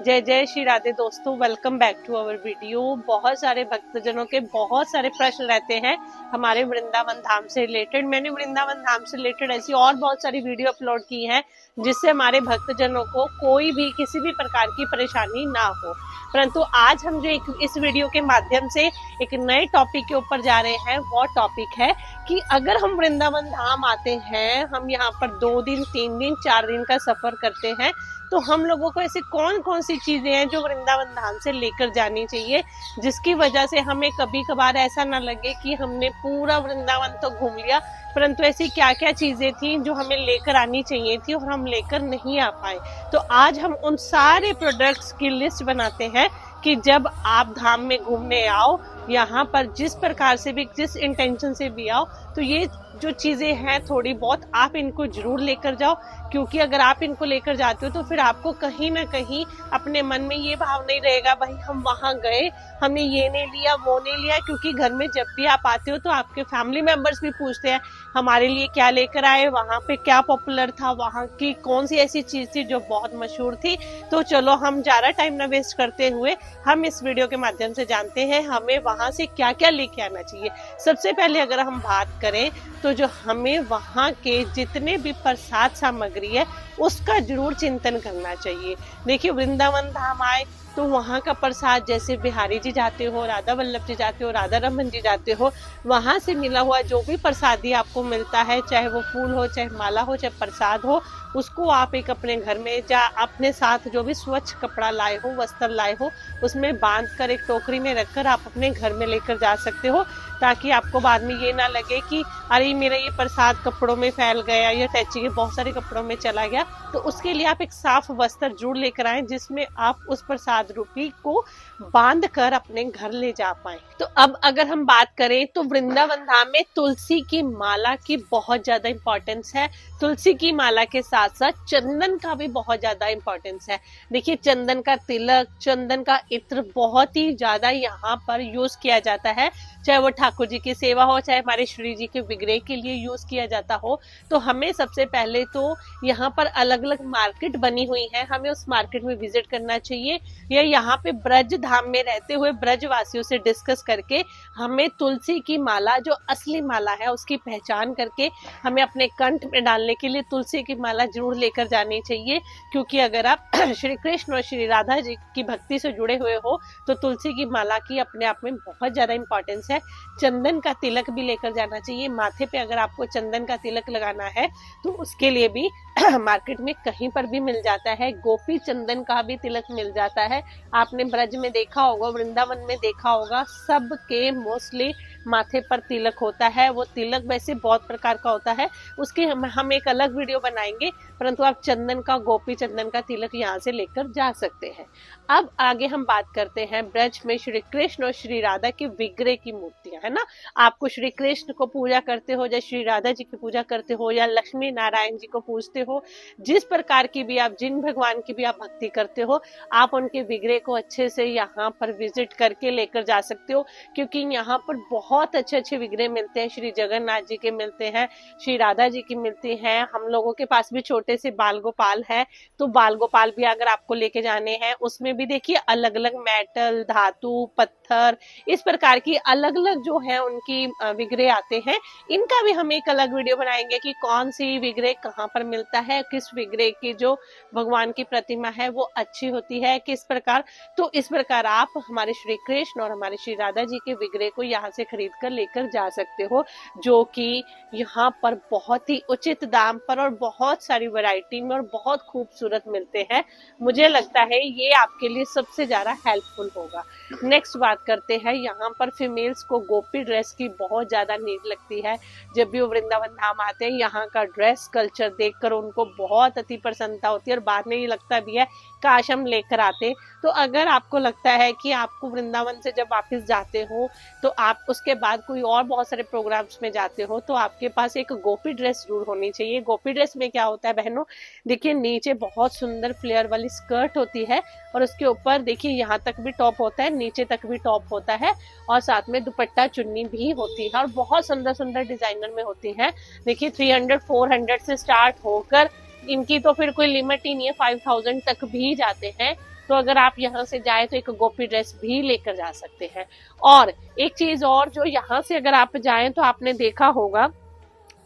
जय जय श्री राधे दोस्तों, welcome back to our video. बहुत सारे भक्तजनों के बहुत सारे प्रश्न रहते हैं हमारे वृंदावन धाम से रिलेटेड। मैंने वृंदावन धाम से रिलेटेड ऐसी और बहुत सारी वीडियो अपलोड की हैं जिससे हमारे भक्तजनों को कोई भी किसी भी प्रकार की परेशानी ना हो। परंतु आज हम जो इस वीडियो के माध्यम से एक नए टॉपिक के ऊपर जा रहे हैं, वो टॉपिक है कि अगर हम वृंदावन धाम आते हैं, हम यहाँ पर 2 दिन 3 दिन 4 दिन का सफर करते हैं, तो हम लोगों को ऐसी कौन कौन सी चीजें हैं जो वृंदावन धाम से लेकर जानी चाहिए, जिसकी वजह से हमें कभी कभार ऐसा ना लगे कि हमने पूरा वृंदावन तो घूम लिया, परंतु ऐसी क्या क्या चीजें थी जो हमें लेकर आनी चाहिए थी और हम लेकर नहीं आ पाए। तो आज हम उन सारे प्रोडक्ट्स की लिस्ट बनाते हैं कि जब आप धाम में घूमने आओ, यहाँ पर जिस प्रकार से भी, जिस इंटेंशन से भी आओ, तो ये जो चीजें हैं थोड़ी बहुत आप इनको जरूर लेकर जाओ। क्योंकि अगर आप इनको लेकर जाते हो तो फिर आपको कहीं ना कहीं अपने मन में ये भाव नहीं रहेगा भाई हम वहां गए, हमने ये नहीं लिया वो नहीं लिया। क्योंकि घर में जब भी आप आते हो तो आपके फैमिली मेंबर्स भी पूछते हैं हमारे लिए क्या लेकर आए, वहां पे क्या पॉपुलर था, वहां की कौन सी ऐसी चीज थी जो बहुत मशहूर थी। तो चलो हम ज्यादा टाइम ना वेस्ट करते हुए हम इस वीडियो के माध्यम से जानते हैं हमें वहां से क्या क्या लेके आना चाहिए। सबसे पहले अगर हम बात करें तो जो हमें वहां के जितने भी प्रसाद सामग्री है उसका जरूर चिंतन करना चाहिए। देखिए वृंदावन धाम आए तो वहाँ का प्रसाद, जैसे बिहारी जी जाते हो, राधा वल्लभ जी जाते हो, राधा रमन जी जाते हो, वहां से मिला हुआ जो भी प्रसादी आपको मिलता है, चाहे वो फूल हो, चाहे माला हो, चाहे प्रसाद हो, उसको आप एक अपने घर में या अपने साथ जो भी स्वच्छ कपड़ा लाए हो, वस्त्र लाए हो, उसमें बांध कर एक टोकरी में रखकर आप अपने घर में लेकर जा सकते हो, ताकि आपको बाद में ये ना लगे कि अरे मेरा ये प्रसाद कपड़ों में फैल गया या टैची के बहुत सारे कपड़ों में चला गया। तो उसके लिए आप एक साफ वस्त्र जरूर लेकर आए जिसमें आप उस प्रसाद रूपी को बांध कर अपने घर ले जा पाए। तो अब अगर हम बात करें तो वृंदावन धाम में तुलसी की माला की बहुत ज्यादा इंपॉर्टेंस है। तुलसी की माला के साथ साथ चंदन का भी बहुत ज्यादा इंपॉर्टेंस है। देखिए चंदन का तिलक, चंदन का इत्र बहुत ही ज्यादा यहाँ पर यूज किया जाता है, चाहे वो ठाकुर जी की सेवा हो, चाहे हमारे श्री जी के विग्रह के लिए यूज किया जाता हो। तो हमें सबसे पहले तो यहाँ पर अलग अलग मार्केट बनी हुई है, हमें उस मार्केट में विजिट करना चाहिए, या यहाँ पे ब्रज धाम में रहते हुए ब्रजवासियों से डिस्कस करके हमें तुलसी की माला, जो असली माला है, उसकी पहचान करके हमें अपने कंठ में डालने के लिए तुलसी की माला जरूर लेकर जानी चाहिए। क्योंकि अगर आप श्री कृष्ण और श्री राधा जी की भक्ति से जुड़े हुए हो तो तुलसी की माला की अपने आप में बहुत ज्यादा इंपॉर्टेंस है। चंदन का तिलक भी लेकर जाना चाहिए। माथे पे अगर आपको चंदन का तिलक लगाना है तो उसके लिए भी मार्केट में कहीं पर भी मिल जाता है। गोपी चंदन का भी तिलक मिल जाता है। आपने ब्रज में देखा होगा, वृंदावन में देखा होगा, सबके मोस्टली माथे पर तिलक होता है। वो तिलक वैसे बहुत प्रकार का होता है, उसकी हम एक अलग वीडियो बनाएंगे, परंतु आप चंदन का, गोपी चंदन का तिलक यहाँ से लेकर जा सकते हैं। अब आगे हम बात करते हैं ब्रज में श्री कृष्ण और श्री राधा के विग्रह की मूर्तियां, है ना। आपको श्री कृष्ण को पूजा करते हो या श्री राधा जी की पूजा करते हो या लक्ष्मी नारायण जी को पूजते हो, जिस प्रकार की भी आप, जिन भगवान की भी आप भक्ति करते हो, आप उनके विग्रह को अच्छे से यहाँ पर विजिट करके लेकर जा सकते हो। क्योंकि यहाँ पर बहुत अच्छे अच्छे विग्रह मिलते हैं। श्री जगन्नाथ जी के मिलते हैं, श्री राधा जी की मिलती हैं, हम लोगों के पास भी छोटे से बाल गोपाल है, तो बाल गोपाल भी अगर आपको लेके जाने हैं, उसमें भी देखिए अलग अलग मेटल, धातु, पत्थर, इस प्रकार की अलग अलग जो है उनकी विग्रह आते हैं। इनका भी हम एक अलग वीडियो बनाएंगे कि कौन सी विग्रह कहाँ पर मिलता है, किस विग्रह की जो भगवान की प्रतिमा है वो अच्छी होती है, किस प्रकार। तो इस प्रकार आप हमारे श्री कृष्ण और हमारे श्री राधा जी के विग्रह को यहाँ से खरीद कर लेकर जा सकते हो, जो कि यहाँ पर बहुत ही उचित दाम पर और बहुत सारी वैरायटी में और बहुत खूबसूरत मिलते हैं। मुझे लगता है ये आपके लिए सबसे ज्यादा हेल्पफुल होगा। नेक्स्ट बात करते हैं, यहाँ पर फीमेल्स को गोपी ड्रेस की बहुत ज्यादा नीड लगती है। जब भी वो वृंदावन धाम आते हैं, यहाँ का ड्रेस कल्चर देखकर उनको बहुत अति प्रसन्नता होती है और बाद में ये लगता भी है काश हम लेकर आते। तो अगर आपको लगता है कि आपको वृंदावन से जब वापस जाते हो तो आप उसके बाद कोई और बहुत सारे प्रोग्राम्स में जाते हो, तो आपके पास एक गोपी ड्रेस जरूर होनी चाहिए। गोपी ड्रेस में क्या होता है बहनों, देखिए नीचे बहुत सुंदर फ्लेयर वाली स्कर्ट होती है और उसके ऊपर देखिए यहाँ तक भी टॉप होता है, नीचे तक भी टॉप होता है, और साथ में दुपट्टा चुन्नी भी होती है और बहुत सुंदर सुंदर डिजाइनर में होती है। देखिए 300-400 से स्टार्ट होकर इनकी तो फिर कोई लिमिट ही नहीं है, 5000 तक भी जाते हैं। तो तो अगर आप यहाँ से जाए तो एक गोपी ड्रेस भी लेकर जा सकते हैं। और एक चीज और, जो यहाँ से अगर आप जाएं तो आपने देखा होगा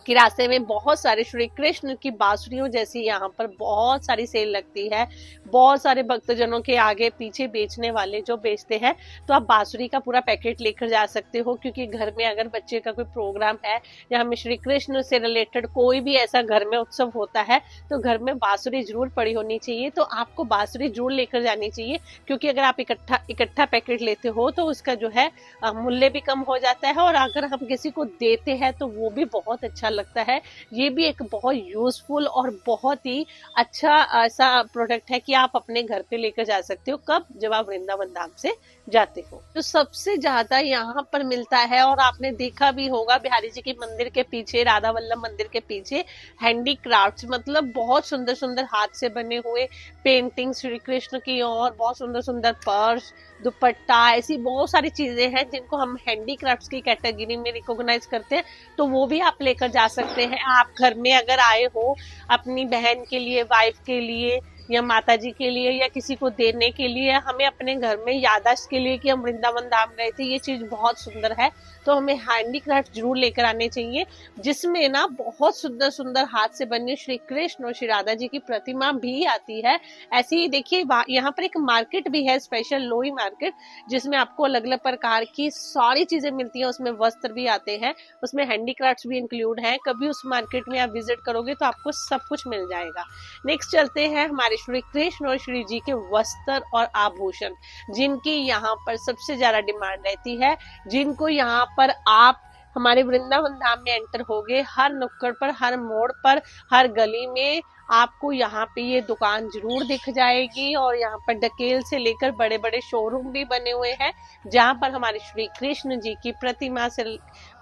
कि रास्ते में बहुत सारे श्री कृष्ण की बांसुरियों जैसी यहाँ पर बहुत सारी सेल लगती है। बहुत सारे भक्तजनों के आगे पीछे बेचने वाले जो बेचते हैं, तो आप बांसुरी का पूरा पैकेट लेकर जा सकते हो, क्योंकि घर में अगर बच्चे का कोई प्रोग्राम है या हमें श्री कृष्ण से रिलेटेड कोई भी ऐसा घर में उत्सव होता है, तो घर में बांसुरी जरूर पड़ी होनी चाहिए। तो आपको बांसुरी जरूर लेकर जानी चाहिए, क्योंकि अगर आप इकट्ठा पैकेट लेते हो तो उसका जो है मूल्य भी कम हो जाता है, और अगर हम किसी को देते हैं तो वो भी बहुत अच्छा लगता है। ये भी एक बहुत यूजफुल और बहुत ही अच्छा ऐसा प्रोडक्ट है कि आप अपने घर पे लेकर जा सकते हो। कब? जब आप वृंदावन धाम से जाते हो। तो सबसे ज्यादा यहाँ पर मिलता है, और आपने देखा भी होगा बिहारी जी के मंदिर के पीछे, राधा वल्लभ मंदिर के पीछे हैंडीक्राफ्ट्स, मतलब बहुत सुंदर सुंदर हाथ से बने हुए पेंटिंग श्री कृष्ण की, और बहुत सुंदर सुंदर पर्स, दुपट्टा, ऐसी बहुत सारी चीजें हैं जिनको हम हैंडीक्राफ्ट्स की कैटेगरी में रिकॉग्नाइज करते हैं। तो वो भी आप लेकर जा सकते हैं। आप घर में अगर आए हो अपनी बहन के लिए, वाइफ के लिए, या माता जी के लिए, या किसी को देने के लिए, हमें अपने घर में याददाश्त के लिए कि हम वृंदावन धाम गए थे, ये चीज बहुत सुंदर है, तो हमें हैंडीक्राफ्ट जरूर लेकर आने चाहिए, जिसमें ना बहुत सुंदर सुंदर हाथ से बनी श्री कृष्ण और श्री राधा जी की प्रतिमा भी आती है। ऐसे ही देखिए यहाँ पर एक मार्केट भी है, स्पेशल लोई मार्केट, जिसमें आपको अलग अलग प्रकार की सारी चीजें मिलती हैं। उसमें वस्त्र भी आते हैं, उसमें हैंडीक्राफ्ट भी इंक्लूड है। कभी उस मार्केट में आप विजिट करोगे तो आपको सब कुछ मिल जाएगा। नेक्स्ट चलते हैं हमारे श्री कृष्ण और श्री जी के वस्त्र और आभूषण, जिनकी यहाँ पर सबसे ज्यादा डिमांड रहती है, जिनको यहाँ पर आप हमारे वृंदावन धाम में एंटर होगे, हर नुक्कड़ पर, हर मोड़ पर, हर गली में आपको यहाँ पे ये दुकान जरूर दिख जाएगी। और यहाँ पर डकेल से लेकर बड़े बड़े शोरूम भी बने हुए हैं, जहाँ पर हमारे श्री कृष्ण जी की प्रतिमा से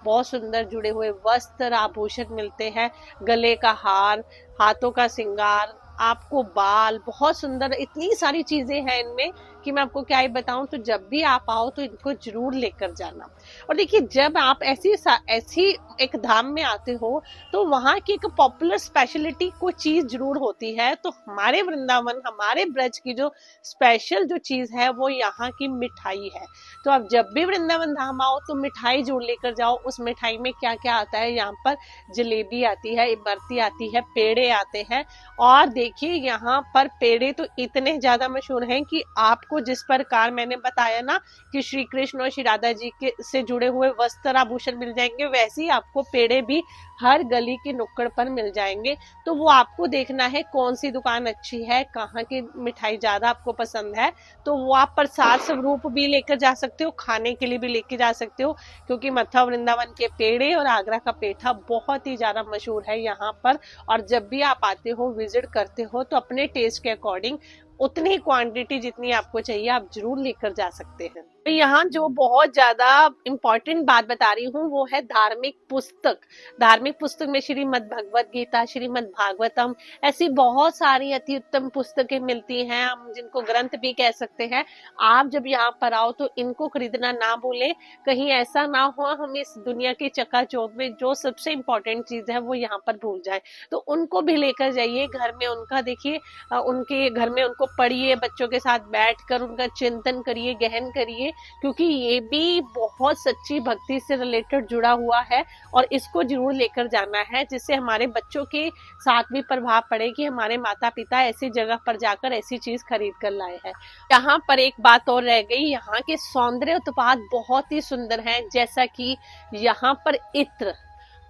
बहुत सुंदर जुड़े हुए वस्त्र आभूषण मिलते हैं। गले का हार, हाथों का श्रृंगार, आपको बाल, बहुत सुंदर, इतनी सारी चीजें हैं इनमें कि मैं आपको क्या ही बताऊं। तो जब भी आप आओ तो इनको जरूर लेकर जाना। और देखिए, जब आप ऐसी एक धाम में आते हो तो वहां की एक पॉपुलर स्पेशलिटी कोई चीज जरूर होती है। तो हमारे वृंदावन, हमारे ब्रज की जो स्पेशल जो चीज है वो यहाँ की मिठाई है। तो आप जब भी वृंदावन धाम आओ तो मिठाई जरूर लेकर जाओ। उस मिठाई में क्या क्या आता है, यहाँ पर जलेबी आती है, इमरती आती है, पेड़े आते हैं। और देखिए यहाँ पर पेड़े तो इतने ज्यादा मशहूर हैं कि आपको जिस प्रकार मैंने बताया ना कि श्री कृष्ण और श्री राधा जी के से जुड़े हुए वस्त्र आभूषण मिल जाएंगे, वैसे ही आपको पेड़े भी हर गली के नुक्कड़ पर मिल जाएंगे। तो वो आपको देखना है कौन सी दुकान अच्छी है, कहाँ की मिठाई ज्यादा आपको पसंद है। तो वो आप प्रसाद स्वरूप भी लेकर जा सकते हो, खाने के लिए भी लेके जा सकते हो, क्योंकि मथुरा वृंदावन के पेड़े और आगरा का पेठा बहुत ही ज्यादा मशहूर है यहाँ पर। और जब भी आप आते हो, विजिट करते हो, तो अपने टेस्ट के अकॉर्डिंग उतनी क्वांटिटी जितनी आपको चाहिए आप जरूर लेकर जा सकते हैं। तो यहाँ जो बहुत ज्यादा इम्पोर्टेंट बात बता रही हूँ वो है धार्मिक पुस्तक। धार्मिक पुस्तक में श्रीमद् भगवत गीता, श्रीमद् भागवतम, ऐसी बहुत सारी अति उत्तम पुस्तकें मिलती हैं, हम जिनको ग्रंथ भी कह सकते हैं। आप जब यहाँ पर आओ तो इनको खरीदना ना भूलें, कहीं ऐसा ना हो हम इस दुनिया के चकाचौंध में जो सबसे इम्पोर्टेंट चीज है वो यहाँ पर भूल जाए। तो उनको भी लेकर जाइए घर में, उनका देखिए, उनके घर में उनको पढ़िए, बच्चों के साथ बैठकर उनका चिंतन करिए, गहन करिए, क्योंकि ये भी बहुत सच्ची भक्ति से रिलेटेड जुड़ा हुआ है। और इसको जरूर लेकर जाना है, जिससे हमारे बच्चों के साथ भी प्रभाव पड़े कि हमारे माता पिता ऐसी जगह पर जाकर ऐसी चीज खरीद कर लाए हैं। यहाँ पर एक बात और रह गई, यहाँ के सौंदर्य उत्पाद बहुत ही सुंदर हैं, जैसा कि यहाँ पर इत्र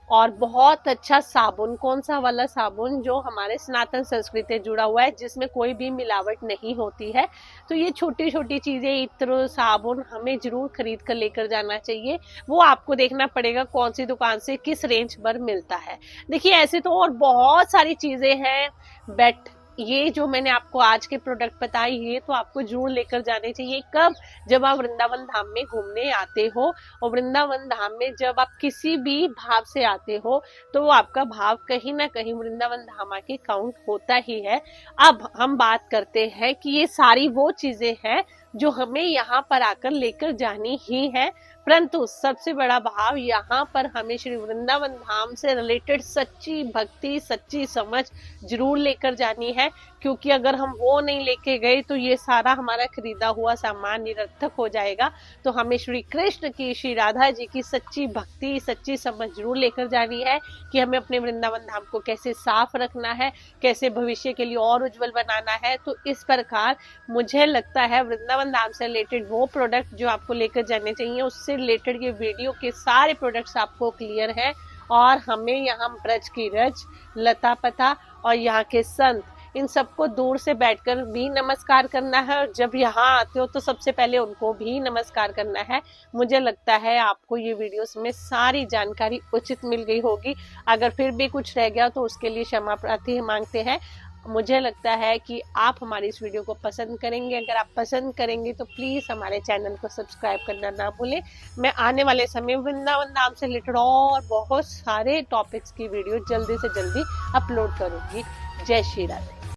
और बहुत अच्छा साबुन, कौन सा वाला साबुन, जो हमारे सनातन संस्कृति से जुड़ा हुआ है, जिसमें कोई भी मिलावट नहीं होती है। तो ये छोटी छोटी चीजें, इत्र, साबुन, हमें जरूर खरीद कर लेकर जाना चाहिए। वो आपको देखना पड़ेगा कौन सी दुकान से किस रेंज पर मिलता है। देखिए ऐसे तो और बहुत सारी चीजें हैं, बट ये जो मैंने आपको आज के प्रोडक्ट बताए ये तो आपको जरूर लेकर जाने चाहिए। कब? जब आप वृंदावन धाम में घूमने आते हो। और वृंदावन धाम में जब आप किसी भी भाव से आते हो तो वो आपका भाव कहीं ना कहीं वृंदावन धाम के काउंट होता ही है। अब हम बात करते हैं कि ये सारी वो चीजें हैं जो हमें यहाँ पर आकर लेकर जानी ही है, परंतु सबसे बड़ा भाव यहाँ पर हमें श्री वृंदावन धाम से रिलेटेड सच्ची भक्ति, सच्ची समझ जरूर लेकर जानी है। क्योंकि अगर हम वो नहीं लेके गए तो ये सारा हमारा खरीदा हुआ सामान निरर्थक हो जाएगा। तो हमें श्री कृष्ण की, श्री राधा जी की सच्ची भक्ति, सच्ची समझ जरूर लेकर जानी है कि हमें अपने वृंदावन धाम को कैसे साफ रखना है, कैसे भविष्य के लिए और उज्जवल बनाना है। तो इस प्रकार मुझे लगता है वृंदावन धाम से रिलेटेड वो प्रोडक्ट जो आपको लेकर जाने चाहिए, उससे रिलेटेड ये वीडियो के सारे प्रोडक्ट्स आपको क्लियर है। और हमें यहाँ ब्रज की रज, लता पता और यहाँ के संत, इन सबको दूर से बैठकर भी नमस्कार करना है, और जब यहाँ आते हो तो सबसे पहले उनको भी नमस्कार करना है। मुझे लगता है आपको ये वीडियोस में सारी जानकारी उचित मिल गई होगी। अगर फिर भी कुछ रह गया तो उसके लिए क्षमा प्रार्थी मांगते हैं। मुझे लगता है कि आप हमारी इस वीडियो को पसंद करेंगे। अगर आप पसंद करेंगे तो प्लीज़ हमारे चैनल को सब्सक्राइब करना ना भूलें। मैं आने वाले समय वृंदावन धाम से रिलेटेड और बहुत सारे टॉपिक्स की वीडियो जल्दी से जल्दी अपलोड करूंगी। जय श्री राधे।